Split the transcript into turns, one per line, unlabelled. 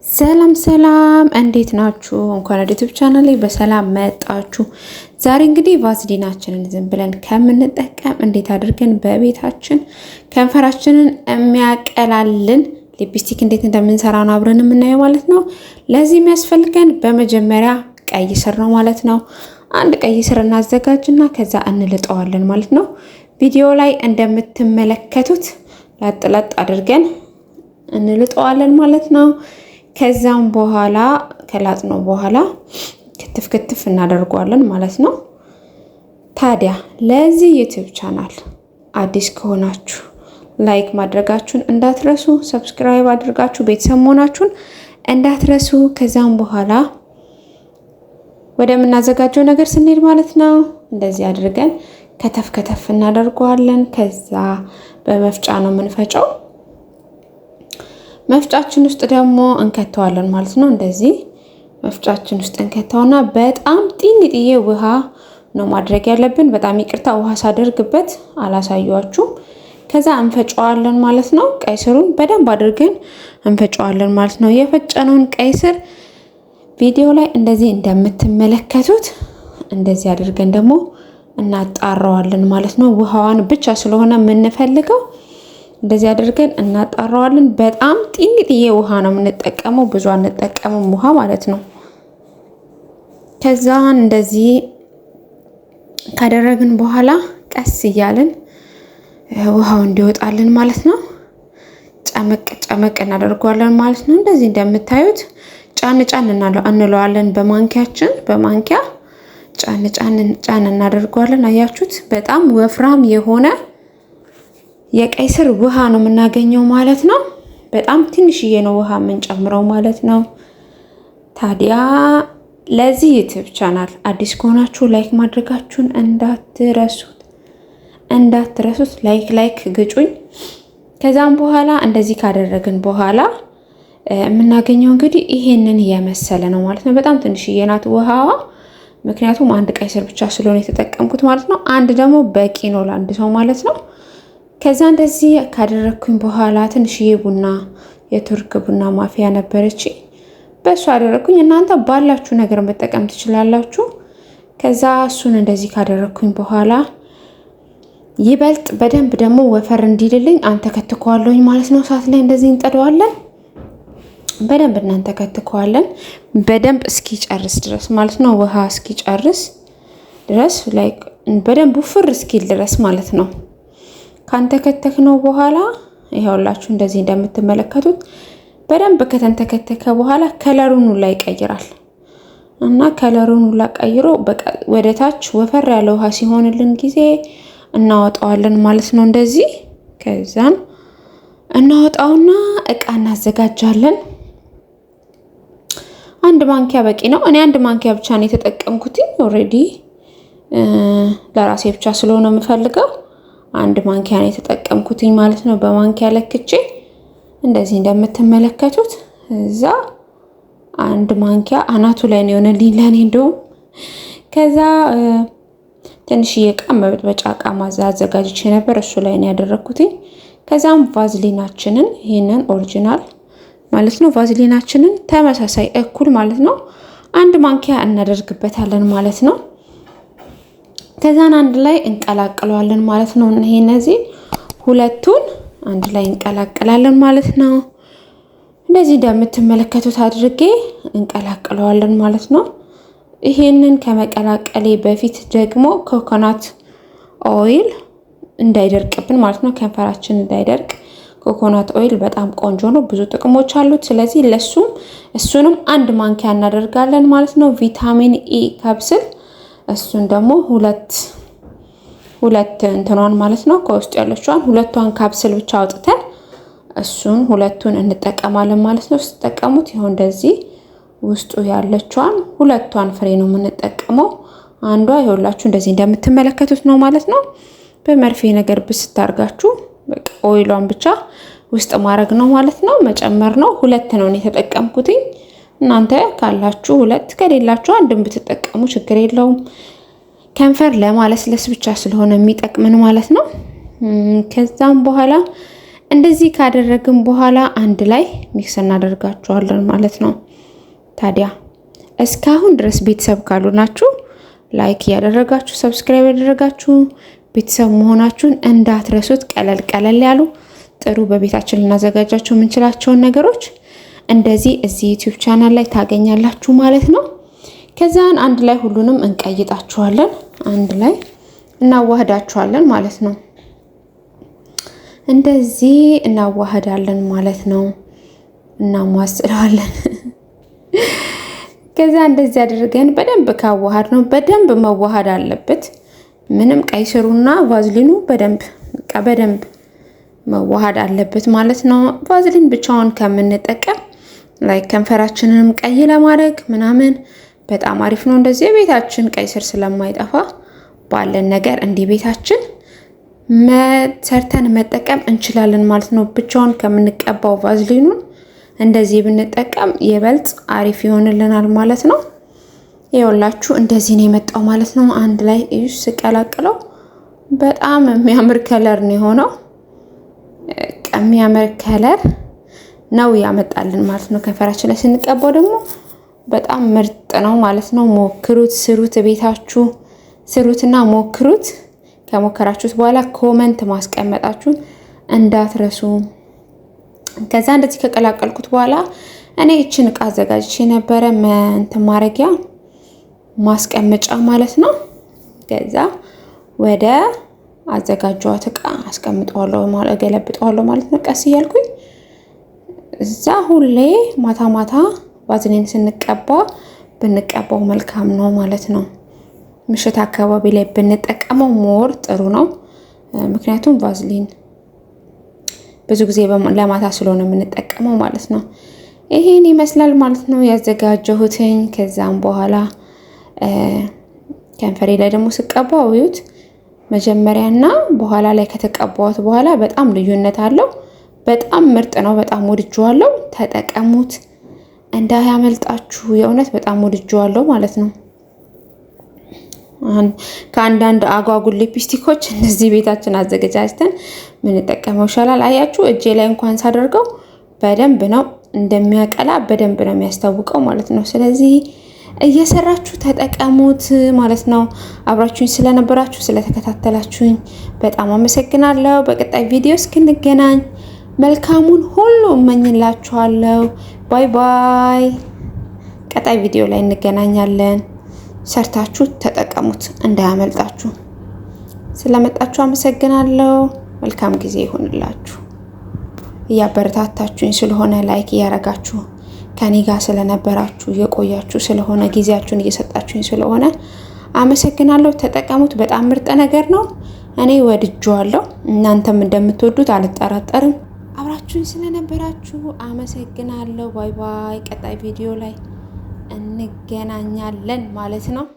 ሰላም ሰላም እንዴት ናችሁ? እንኳን ወደ ዩቲዩብ ቻናሌ በሰላም መጣችሁ። ዛሬ እንግዲህ ቫዝሊናችንን ዝም ብለን ከምንጠቀም እንዴት አድርገን በቤታችን ከንፈራችንን የሚያቀላልን ሊፕስቲክ እንዴት እንደምንሰራ ነው አብረን የምናየው ማለት ነው። ለዚህ የሚያስፈልገን በመጀመሪያ ቀይ ስር ነው ማለት ነው። አንድ ቀይ ስር እናዘጋጅና ከዛ እንልጠዋለን ማለት ነው። ቪዲዮ ላይ እንደምትመለከቱት ላጥላጥ አድርገን እንልጠዋለን ማለት ነው። ከዛም በኋላ ከላጥነው በኋላ ክትፍ ክትፍ እናደርገዋለን ማለት ነው። ታዲያ ለዚህ ዩቲዩብ ቻናል አዲስ ከሆናችሁ ላይክ ማድረጋችሁን እንዳትረሱ፣ ሰብስክራይብ አድርጋችሁ ቤተሰብ መሆናችሁን እንዳትረሱ። ከዛም በኋላ ወደምናዘጋጀው ነገር ስንሄድ ማለት ነው እንደዚህ አድርገን ከተፍ ከተፍ እናደርገዋለን። ከዛ በመፍጫ ነው የምንፈጨው። መፍጫችን ውስጥ ደግሞ እንከተዋለን ማለት ነው። እንደዚህ መፍጫችን ውስጥ እንከተውና በጣም ጢንጥዬ ውሃ ነው ማድረግ ያለብን። በጣም ይቅርታ ውሃ ሳደርግበት አላሳያችሁም። ከዛ እንፈጨዋለን ማለት ነው። ቀይ ስሩን በደንብ አድርገን እንፈጨዋለን ማለት ነው። የፈጨነውን ቀይ ስር ቪዲዮ ላይ እንደዚህ እንደምትመለከቱት እንደዚህ አድርገን ደግሞ እናጣራዋለን ማለት ነው። ውሃዋን ብቻ ስለሆነ የምንፈልገው እንደዚህ አድርገን እናጣራዋለን። በጣም ጢንጥዬ ውሃ ነው የምንጠቀመው፣ ብዙ አንጠቀምም ውሃ ማለት ነው። ከዛ እንደዚህ ካደረግን በኋላ ቀስ እያልን ውሃው እንዲወጣልን ማለት ነው ጨመቅ ጨመቅ እናደርገዋለን ማለት ነው። እንደዚህ እንደምታዩት ጫን ጫን እንለዋለን በማንኪያችን፣ በማንኪያ ጫን ጫን ጫን እናደርገዋለን። አያችሁት? በጣም ወፍራም የሆነ የቀይ ስር ውሃ ነው የምናገኘው ማለት ነው። በጣም ትንሽዬ ነው ውሃ የምንጨምረው ማለት ነው። ታዲያ ለዚህ ዩቲዩብ ቻናል አዲስ ከሆናችሁ ላይክ ማድረጋችሁን እንዳትረሱት። ላይክ ግጩኝ። ከዛም በኋላ እንደዚህ ካደረግን በኋላ የምናገኘው እንግዲህ ይሄንን የመሰለ ነው ማለት ነው። በጣም ትንሽዬ ናት ውሃዋ፣ ምክንያቱም አንድ ቀይ ስር ብቻ ስለሆነ የተጠቀምኩት ማለት ነው። አንድ ደግሞ በቂ ነው ለአንድ ሰው ማለት ነው። ከዛ እንደዚህ ካደረኩኝ በኋላ ትንሽዬ ቡና፣ የቱርክ ቡና ማፊያ ነበረች፣ በእሱ አደረኩኝ። እናንተ ባላችሁ ነገር መጠቀም ትችላላችሁ። ከዛ እሱን እንደዚህ ካደረኩኝ በኋላ ይበልጥ በደንብ ደግሞ ወፈር እንዲልልኝ አንተከትከዋለሁኝ ማለት ነው። እሳት ላይ እንደዚህ እንጠደዋለን። በደንብ እናንተከትከዋለን በደንብ እስኪጨርስ ድረስ ማለት ነው። ውሃ እስኪጨርስ ድረስ ላይ በደንብ ውፍር እስኪል ድረስ ማለት ነው። ካንተከተክነው በኋላ ይሄውላችሁ እንደዚህ እንደምትመለከቱት በደንብ ከተንተከተከ በኋላ ከለሩን ላይ ይቀይራል እና ከለሩን ላይ ቀይሮ በቃ ወደ ታች ወፈር ያለ ውሃ ሲሆንልን ጊዜ እናወጣዋለን ማለት ነው። እንደዚህ ከዛን እናወጣውና እቃ እናዘጋጃለን። አንድ ማንኪያ በቂ ነው። እኔ አንድ ማንኪያ ብቻ ነው የተጠቀምኩት። ኦሬዲ ለራሴ ብቻ ስለሆነ የምፈልገው አንድ ማንኪያ ነው የተጠቀምኩት ማለት ነው። በማንኪያ ለክቼ እንደዚህ እንደምትመለከቱት እዛ አንድ ማንኪያ አናቱ ላይ ነው የሆነልኝ ለኔ እንደውም። ከዛ ትንሽዬ ዕቃ መበጥበጫ ዕቃ አዘጋጅቼ ነበር፣ እሱ ላይ ነው ያደረኩት። ከዛም ቫዝሊናችንን ይሄንን ኦሪጂናል ማለት ነው ቫዝሊናችንን ተመሳሳይ እኩል ማለት ነው አንድ ማንኪያ እናደርግበታለን ማለት ነው። ከዛን አንድ ላይ እንቀላቅለዋለን ማለት ነው። ይሄ እነዚህ ሁለቱን አንድ ላይ እንቀላቅላለን ማለት ነው። እንደዚህ እንደምትመለከቱት አድርጌ እንቀላቅለዋለን ማለት ነው። ይሄንን ከመቀላቀሌ በፊት ደግሞ ኮኮናት ኦይል እንዳይደርቅብን ማለት ነው፣ ከንፈራችን እንዳይደርቅ ኮኮናት ኦይል በጣም ቆንጆ ነው፣ ብዙ ጥቅሞች አሉት። ስለዚህ እሱንም አንድ ማንኪያ እናደርጋለን ማለት ነው። ቪታሚን ኢ ካፕስል እሱን ደግሞ ሁለት እንትኗን ማለት ነው ከውስጥ ያለችዋን ሁለቷን ካፕስል ብቻ አውጥተን እሱን ሁለቱን እንጠቀማለን ማለት ነው። ስትጠቀሙት ይሁን እንደዚህ ውስጡ ያለችዋን ሁለቷን ፍሬ ነው የምንጠቀመው። አንዷ ይኸውላችሁ እንደዚህ እንደምትመለከቱት ነው ማለት ነው። በመርፌ ነገር ብስታርጋችሁ በቃ ኦይሏን ብቻ ውስጥ ማድረግ ነው ማለት ነው፣ መጨመር ነው። ሁለት ነው የተጠቀምኩት። እናንተ ካላችሁ ሁለት፣ ከሌላችሁ አንድም ብትጠቀሙ ችግር የለውም። ከንፈር ለማለስለስ ብቻ ስለሆነ የሚጠቅመን ማለት ነው። ከዛም በኋላ እንደዚህ ካደረግን በኋላ አንድ ላይ ሚክስ እናደርጋቸዋለን ማለት ነው። ታዲያ እስካሁን ድረስ ቤተሰብ ካሉ ናችሁ ላይክ ያደረጋችሁ ሰብስክራይብ ያደረጋችሁ ቤተሰብ መሆናችሁን እንዳትረሱት። ቀለል ቀለል ያሉ ጥሩ በቤታችን ልናዘጋጃቸው የምንችላቸውን ነገሮች እንደዚህ እዚህ ዩቲዩብ ቻናል ላይ ታገኛላችሁ ማለት ነው። ከዛን አንድ ላይ ሁሉንም እንቀይጣቸዋለን፣ አንድ ላይ እናዋህዳቸዋለን ማለት ነው። እንደዚህ እናዋህዳለን ማለት ነው። እናሟስለዋለን። ከዛ እንደዚህ አድርገን በደንብ ካዋሃድ ነው፣ በደንብ መዋሃድ አለበት። ምንም ቀይ ስሩና ቫዝሊኑ በደንብ መዋሃድ አለበት ማለት ነው። ቫዝሊን ብቻውን ከምንጠቀም ላይ ከንፈራችንንም ቀይ ለማድረግ ምናምን በጣም አሪፍ ነው። እንደዚህ ቤታችን ቀይ ስር ስለማይጠፋ ባለን ነገር እንዲህ ቤታችን ሰርተን መጠቀም እንችላለን ማለት ነው። ብቻውን ከምንቀባው ቫዝሊኑን እንደዚህ ብንጠቀም ይበልጥ አሪፍ ይሆንልናል ማለት ነው። ይኸውላችሁ እንደዚህ ነው የመጣው ማለት ነው። አንድ ላይ ስቀላቅለው በጣም የሚያምር ከለር ነው የሆነው። የሚያምር ከለር ነው ያመጣልን ማለት ነው። ከንፈራችን ላይ ስንቀባው ደግሞ በጣም ምርጥ ነው ማለት ነው። ሞክሩት፣ ስሩት፣ ቤታችሁ ስሩትና ሞክሩት። ከሞከራችሁት በኋላ ኮመንት ማስቀመጣችሁን እንዳትረሱ። ከዛ እንደዚህ ከቀላቀልኩት በኋላ እኔ እቺን እቃ አዘጋጅቼ ነበረ እንትን ማረጊያ ማስቀመጫ ማለት ነው። ከዛ ወደ አዘጋጇት እቃ አስቀምጠዋለሁ ማለት ገለብጠዋለሁ ማለት ነው። ቀስ እያልኩኝ እዛ ሁሌ ማታ ማታ ቫዝሊን ብንቀባው መልካም ነው ማለት ነው። ምሽት አካባቢ ላይ ብንጠቀመው ሞር ጥሩ ነው። ምክንያቱም ቫዝሊን ብዙ ጊዜ ለማታ ስለሆነ የምንጠቀመው ማለት ነው። ይሄን ይመስላል ማለት ነው ያዘጋጀሁትኝ። ከዛም በኋላ ከንፈሬ ላይ ደግሞ ስቀባው እዩት፣ መጀመሪያና በኋላ ላይ ከተቀባሁት በኋላ በጣም ልዩነት አለው። በጣም ምርጥ ነው። በጣም ወድጄዋለሁ። ተጠቀሙት እንዳያመልጣችሁ። የእውነት በጣም ወድጄዋለሁ ማለት ነው። ከአንዳንድ አጓጉል ሊፕስቲኮች እነዚህ ቤታችን አዘገጃጅተን ምንጠቀመው ይሻላል። አያችሁ እጄ ላይ እንኳን ሳደርገው በደንብ ነው እንደሚያቀላ በደንብ ነው የሚያስታውቀው ማለት ነው። ስለዚህ እየሰራችሁ ተጠቀሙት ማለት ነው። አብራችሁኝ ስለነበራችሁ ስለተከታተላችሁኝ በጣም አመሰግናለሁ። በቀጣይ ቪዲዮ እስክንገናኝ መልካሙን ሁሉ እመኝላችኋለሁ። ባይ ባይ። ቀጣይ ቪዲዮ ላይ እንገናኛለን። ሰርታችሁ ተጠቀሙት እንዳያመልጣችሁ። ስለመጣችሁ አመሰግናለሁ። መልካም ጊዜ ይሁንላችሁ። እያበረታታችሁኝ ስለሆነ ላይክ እያረጋችሁ ከኔ ጋር ስለነበራችሁ የቆያችሁ ስለሆነ ጊዜያችሁን እየሰጣችሁኝ ስለሆነ አመሰግናለሁ። ተጠቀሙት። በጣም ምርጥ ነገር ነው። እኔ ወድጄዋለሁ። እናንተም እንደምትወዱት አልጠራጠርም። አብራችሁኝ ስለነበራችሁ አመሰግናለሁ። ባይ ባይ። ቀጣይ ቪዲዮ ላይ እንገናኛለን ማለት ነው።